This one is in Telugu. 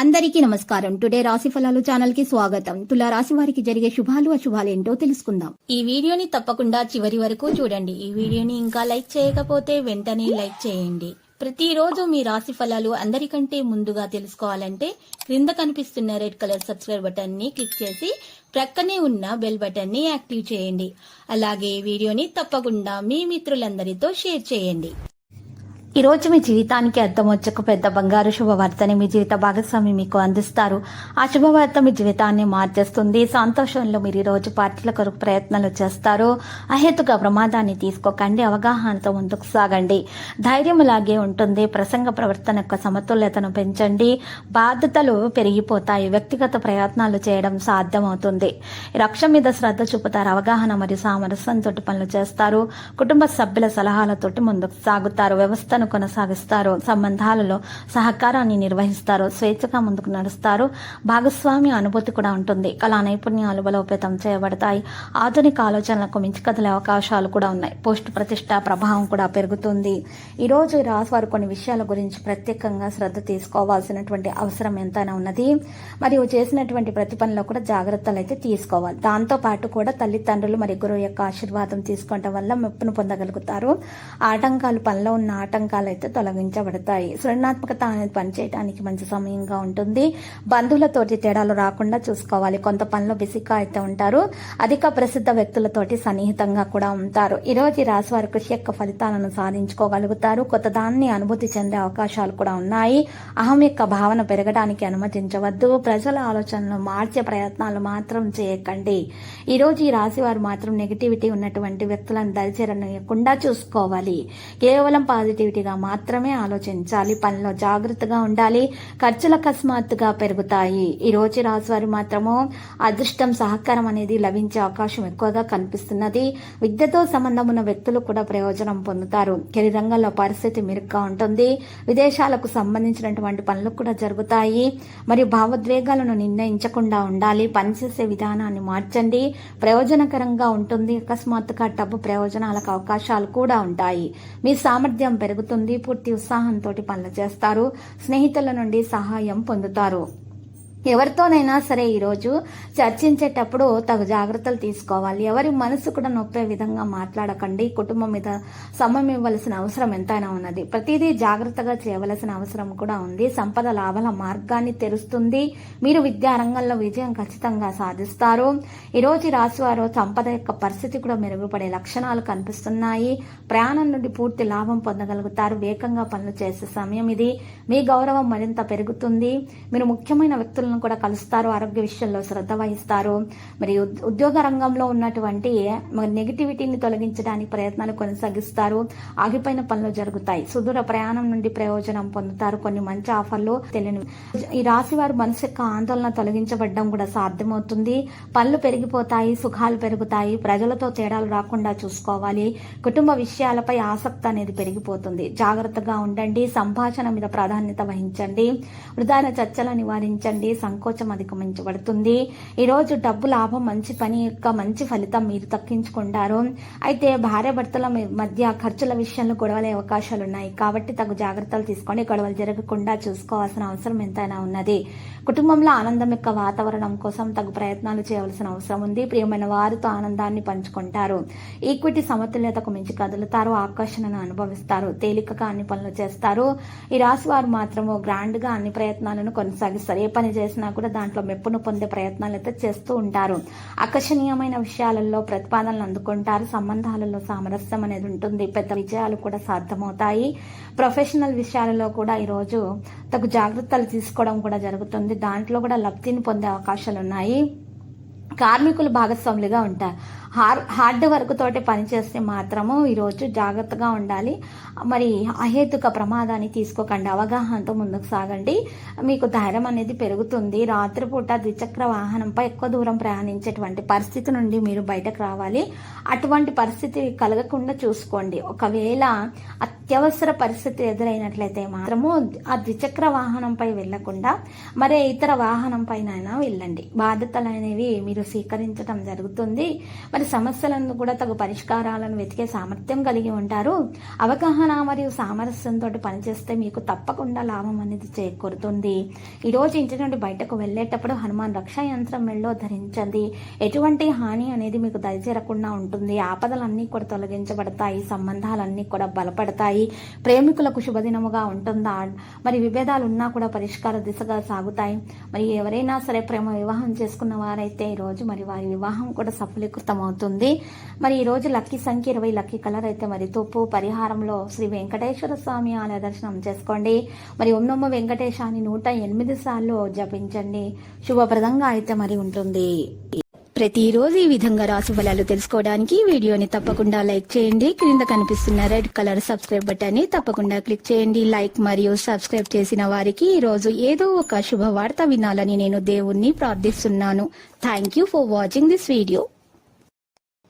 అందరికీ నమస్కారం. టుడే రాశి ఫలాలు ఛానల్ కి స్వాగతం. తులా రాశి వారికి జరిగే శుభాలు అశుభాలు ఏంటో తెలుసుకుందాం. ఈ వీడియోని తప్పకుండా చివరి వరకు చూడండి. ఈ వీడియోని ఇంకా లైక్ చేయకపోతే వెంటనే లైక్ చేయండి. ప్రతిరోజు మీ రాశి ఫలాలు అందరికంటే ముందుగా తెలుసుకోవాలంటే క్రింద కనిపిస్తున్న రెడ్ కలర్ సబ్స్క్రైబ్ బటన్ ని క్లిక్ చేసి ప్రక్కనే ఉన్న బెల్ బటన్ ని యాక్టివ్ చేయండి. అలాగే వీడియోని తప్పకుండా మీ మిత్రులందరితో షేర్ చేయండి. ఈ రోజు మీ జీవితానికి అర్థం వచ్చక పెద్ద బంగారు శుభవార్తని మీ జీవిత భాగస్వామి మీకు అందిస్తారు. ఆ శుభవార్త మీ జీవితాన్ని మార్చేస్తుంది. సంతోషంలో మీరు ఈ రోజు పార్టీల కొరకు ప్రయత్నాలు చేస్తారు. అహేతుగా ప్రమాదాన్ని తీసుకోకండి. అవగాహనతో ముందుకు సాగండి. ధైర్యం లాగే ఉంటుంది. ప్రసంగ ప్రవర్తన యొక్క సమతుల్యతను పెంచండి. బాధ్యతలు పెరిగిపోతాయి. వ్యక్తిగత ప్రయత్నాలు చేయడం సాధ్యమవుతుంది. రక్షణ మీద శ్రద్ధ చూపుతారు. అవగాహన మరియు సామరస్యంతో పనులు చేస్తారు. కుటుంబ సభ్యుల సలహాలతోటి ముందుకు సాగుతారు. వ్యవస్థను కొనసాగిస్తారు. సంబంధాలలో సహకారాన్ని నిర్వహిస్తారు. స్వేచ్ఛగా ముందుకు నడుస్తారు. భాగస్వామి అనుభూతి కూడా ఉంటుంది. కళా నైపుణ్యాలు బలోపేతం చేయబడతాయి. ఆధునిక ఆలోచనలకు మించి కదిలే అవకాశాలు కూడా ఉన్నాయి. పోస్ట్ ప్రతిష్ట ప్రభావం కూడా పెరుగుతుంది. ఈ రోజు రాశి వారు కొన్ని విషయాల గురించి ప్రత్యేకంగా శ్రద్ధ తీసుకోవాల్సినటువంటి అవసరం ఎంతైనా ఉన్నది. మరియు చేసినటువంటి ప్రతి పనిలో కూడా జాగ్రత్తలు అయితే తీసుకోవాలి. దాంతో పాటు కూడా తల్లిదండ్రులు మరియు గురువు యొక్క ఆశీర్వాదం తీసుకోవడం వల్ల మెప్పును పొందగలుగుతారు. ఆటంకాలు పనిలో ఉన్న ఆటంకాలు అయితే తొలగించబడతాయి. సృజనాత్మకత అనేది పనిచేయడానికి మంచి సమయంగా ఉంటుంది. బంధువులతోటి తేడాలు రాకుండా చూసుకోవాలి. కొంత పనిలో బిజీగా అయితే ఉంటారు. అధిక ప్రసిద్ధ వ్యక్తులతోటి సన్నిహితంగా కూడా ఉంటారు. ఈ రోజు ఈ రాశి వారి కృషి యొక్క ఫలితాలను సాధించుకోగలుగుతారు. కొత్త దాన్ని అనుభూతి చెందే అవకాశాలు కూడా ఉన్నాయి. అహం యొక్క భావన పెరగడానికి అనుమతించవద్దు. ప్రజల ఆలోచనలు మార్చే ప్రయత్నాలు మాత్రం చేయకండి. ఈ రోజు ఈ రాశి వారు మాత్రం నెగిటివిటీ ఉన్నటువంటి వ్యక్తులను దరిచేరనీయకుండా చూసుకోవాలి. కేవలం పాజిటివిటీగా మాత్రమే ఆలోచించాలి. పనిలో జాగ్రత్తగా ఉండాలి. ఖర్చులు అకస్మాత్తుగా పెరుగుతాయి. ఈ రోజు రాశివారు మాత్రము అదృష్టం సహకారం అనేది లభించే అవకాశం ఎక్కువగా కనిపిస్తున్నది. విద్యతో సంబంధం ఉన్న వ్యక్తులు కూడా ప్రయోజనం పొందుతారు. కెరీర్ రంగంలో పరిస్థితి మెరుగ్గా ఉంటుంది. విదేశాలకు సంబంధించినటువంటి పనులు కూడా జరుగుతాయి. మరియు భావోద్వేగాలను నిర్ణయించకుండా ఉండాలి. పనిచేసే విధానాన్ని మార్చండి. ప్రయోజనకరంగా ఉంటుంది. అకస్మాత్తుగా డబ్బు ప్రయోజనాలకు అవకాశాలు కూడా ఉంటాయి. మీ సామర్థ్యం పెరుగుతుంది. పూర్తి ఉత్సాహంతో పనులు చేస్తారు. స్నేహితుల నుండి సహాయం పొందుతారు. ఎవరితోనైనా సరే ఈరోజు చర్చించేటప్పుడు తగు జాగ్రత్తలు తీసుకోవాలి. ఎవరి మనసు కూడా నొప్పే విధంగా మాట్లాడకండి. కుటుంబం మీద సమయం ఇవ్వాల్సిన అవసరం ఎంతైనా ఉన్నది. ప్రతిదీ జాగ్రత్తగా చేయవలసిన అవసరం కూడా ఉంది. సంపద లాభాల మార్గాన్ని తెరుస్తుంది. మీరు విద్యా రంగంలో విజయం ఖచ్చితంగా సాధిస్తారు. ఈరోజు రాశివారు సంపద యొక్క పరిస్థితి కూడా మెరుగుపడే లక్షణాలు కనిపిస్తున్నాయి. ప్రయాణం నుండి పూర్తి లాభం పొందగలుగుతారు. వేగంగా పనులు చేసే సమయం ఇది. మీ గౌరవం మరింత పెరుగుతుంది. మీరు ముఖ్యమైన వ్యక్తులను కూడా కలుస్తారు. ఆరోగ్య విషయంలో శ్రద్ధ వహిస్తారు. మరియు ఉద్యోగ రంగంలో ఉన్నటువంటి నెగిటివిటీని తొలగించడానికి ప్రయత్నాలు కొనసాగిస్తారు. ఆగిపోయిన పనులు జరుగుతాయి. సుదూర ప్రయాణం నుండి ప్రయోజనం పొందుతారు. కొన్ని మంచి ఆఫర్లు తెలియని ఈ రాశి వారు మనసు యొక్క ఆందోళన తొలగించబడడం కూడా సాధ్యమవుతుంది. పనులు పెరిగిపోతాయి. సుఖాలు పెరుగుతాయి. ప్రజలతో తేడాలు రాకుండా చూసుకోవాలి. కుటుంబ విషయాలపై ఆసక్తి అనేది పెరిగిపోతుంది. జాగ్రత్తగా ఉండండి. సంభాషణ మీద ప్రాధాన్యత వహించండి. వృధాన చర్చలు నివారించండి. సంకోచం అధిగమించబడుతుంది. ఈరోజు డబ్బు లాభం మంచి పని యొక్క మంచి ఫలితం మీరు దక్కించుకుంటారు. అయితే భార్యాభర్తల మధ్య ఖర్చుల విషయంలో గొడవలే అవకాశాలు ఉన్నాయి. కాబట్టి తగు జాగ్రత్తలు తీసుకోండి. గొడవలు జరగకుండా చూసుకోవాల్సిన అవసరం ఎంతైనా ఉన్నది. కుటుంబంలో ఆనందం యొక్క వాతావరణం కోసం తగు ప్రయత్నాలు చేయవలసిన అవసరం ఉంది. ప్రియమైన వారితో ఆనందాన్ని పంచుకుంటారు. ఈక్విటీ సమతుల్యతకు మించి కదులుతారు. ఆకర్షణను అనుభవిస్తారు. తేలికగా అన్ని పనులు చేస్తారు. ఈ రాశి వారు మాత్రము గ్రాండ్ గా అన్ని ప్రయత్నాలను కొనసాగిస్తారు. ఏ పని చేసినా కూడా దాంట్లో మెప్పును పొందే ప్రయత్నాలు అయితే చేస్తూ ఉంటారు. ఆకర్షణీయమైన విషయాలలో ప్రతిపాదనలు అందుకుంటారు. సంబంధాలలో సామరస్యం అనేది ఉంటుంది. పెద్ద విజయాలు కూడా సాధ్యమవుతాయి. ప్రొఫెషనల్ విషయాలలో కూడా ఈరోజు తగు జాగ్రత్తలు తీసుకోవడం కూడా జరుగుతుంది. దాంట్లో కూడా లబ్ధిని పొందే అవకాశాలు ఉన్నాయి. కార్మికులు భాగస్వాములుగా ఉంటారు. హార్డ్ వర్క్ తోటి పనిచేస్తే మాత్రము ఈరోజు జాగ్రత్తగా ఉండాలి. మరి అహేతుక ప్రమాదాన్ని తీసుకోకండి. అవగాహనతో ముందుకు సాగండి. మీకు ధైర్యం అనేది పెరుగుతుంది. రాత్రిపూట ద్విచక్ర వాహనంపై ఎక్కువ దూరం ప్రయాణించేటువంటి పరిస్థితి నుండి మీరు బయటకు రావాలి. అటువంటి పరిస్థితి కలగకుండా చూసుకోండి. ఒకవేళ అత్యవసర పరిస్థితి ఎదురైనట్లయితే మాత్రము ఆ ద్విచక్ర వాహనంపై వెళ్లకుండా మరే ఇతర వాహనం పైన వెళ్ళండి. బాధ్యతలు అనేవి మీరు స్వీకరించడం జరుగుతుంది. మరి వారి సమస్యలను కూడా తగు పరిష్కారాలను వెతికే సామర్థ్యం కలిగి ఉంటారు. అవగాహన మరియు సామరస్యంతో పనిచేస్తే మీకు తప్పకుండా లాభం అనేది చేకూరుతుంది. ఈ రోజు ఇంటి నుండి బయటకు వెళ్ళేటప్పుడు హనుమాన్ రక్షా యంత్రం మెళ్ళో ధరించండి. ఎటువంటి హాని అనేది మీకు దరిచేరకుండా ఉంటుంది. ఆపదలన్నీ కూడా తొలగించబడతాయి. సంబంధాలన్నీ కూడా బలపడతాయి. ప్రేమికులకు శుభదినముగా ఉంటుందా? మరి విభేదాలు ఉన్నా కూడా పరిష్కార దిశగా సాగుతాయి. మరి ఎవరైనా సరే ప్రేమ వివాహం చేసుకున్న వారైతే ఈ రోజు మరి వారి వివాహం కూడా సఫలీకృతం అవుతుంది. మరి ఈ రోజు లక్కీ సంఖ్య 20, లక్కీ కలర్ అయితే మరి తూపు. పరిహారంలో శ్రీ వెంకటేశ్వర స్వామి ఆలయ దర్శనం చేసుకోండి. మరి ఓం నమో వెంకటేశాన్ని 108 సార్లు జపించండి. శుభప్రదంగా అయితే మరి ఉంటుంది. ప్రతిరోజు ఈ విధంగా రాశి ఫలాలు తెలుసుకోవడానికి వీడియోని తప్పకుండా లైక్ చేయండి. క్రింద కనిపిస్తున్న రెడ్ కలర్ సబ్స్క్రైబ్ బటన్ ని తప్పకుండా క్లిక్ చేయండి. లైక్ మరియు సబ్స్క్రైబ్ చేసిన వారికి ఈ రోజు ఏదో ఒక శుభవార్త వినాలని నేను దేవుణ్ణి ప్రార్థిస్తున్నాను. Thank you for watching this video.